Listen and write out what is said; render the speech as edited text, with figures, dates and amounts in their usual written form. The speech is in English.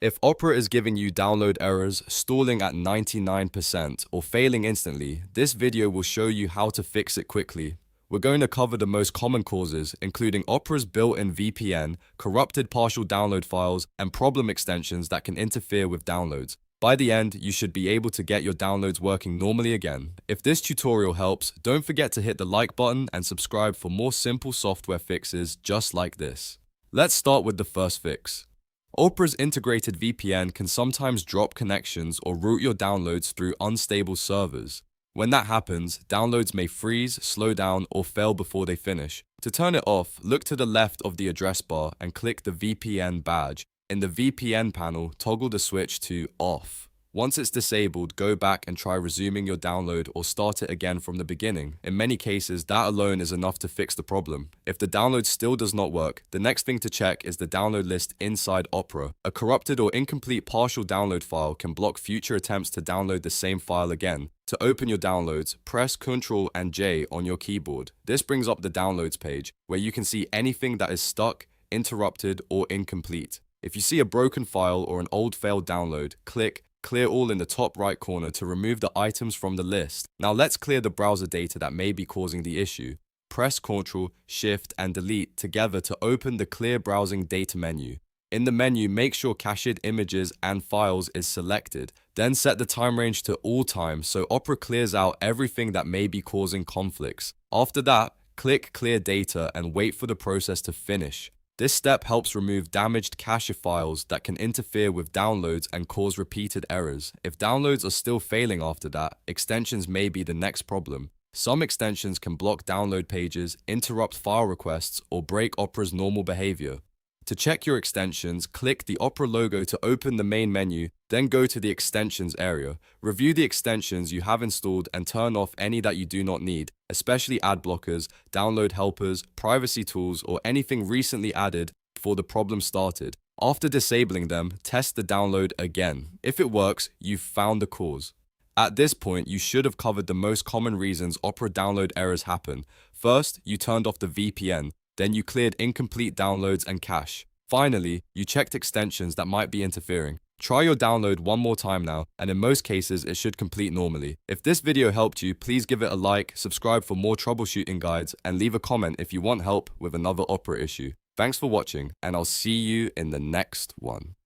If Opera is giving you download errors, stalling at 99%, or failing instantly, this video will show you how to fix it quickly. We're going to cover the most common causes, including Opera's built-in VPN, corrupted partial download files, and problem extensions that can interfere with downloads. By the end, you should be able to get your downloads working normally again. If this tutorial helps, don't forget to hit the like button and subscribe for more simple software fixes just like this. Let's start with the first fix. Opera's integrated VPN can sometimes drop connections or route your downloads through unstable servers. When that happens, downloads may freeze, slow down, or fail before they finish. To turn it off, look to the left of the address bar and click the VPN badge. In the VPN panel, toggle the switch to Off. Once it's disabled, go back and try resuming your download or start it again from the beginning. In many cases, that alone is enough to fix the problem. If the download still does not work, the next thing to check is the download list inside Opera. A corrupted or incomplete partial download file can block future attempts to download the same file again. To open your downloads, press Ctrl and J on your keyboard. This brings up the downloads page, where you can see anything that is stuck, interrupted, or incomplete. If you see a broken file or an old failed download, click Clear All in the top right corner to remove the items from the list. Now let's clear the browser data that may be causing the issue. Press Ctrl, Shift, and Delete together to open the Clear Browsing Data menu. In the menu, make sure Cached Images and Files is selected. Then set the time range to all time so Opera clears out everything that may be causing conflicts. After that, click Clear Data and wait for the process to finish. This step helps remove damaged cache files that can interfere with downloads and cause repeated errors. If downloads are still failing after that, extensions may be the next problem. Some extensions can block download pages, interrupt file requests, or break Opera's normal behavior. To check your extensions, click the Opera logo to open the main menu, then go to the Extensions area. Review the extensions you have installed and turn off any that you do not need, especially ad blockers, download helpers, privacy tools, or anything recently added before the problem started. After disabling them, test the download again. If it works, you've found the cause. At this point, you should have covered the most common reasons Opera download errors happen. First, you turned off the VPN. Then you cleared incomplete downloads and cache. Finally, you checked extensions that might be interfering. Try your download one more time now, and in most cases, it should complete normally. If this video helped you, please give it a like, subscribe for more troubleshooting guides, and leave a comment if you want help with another Opera issue. Thanks for watching, and I'll see you in the next one.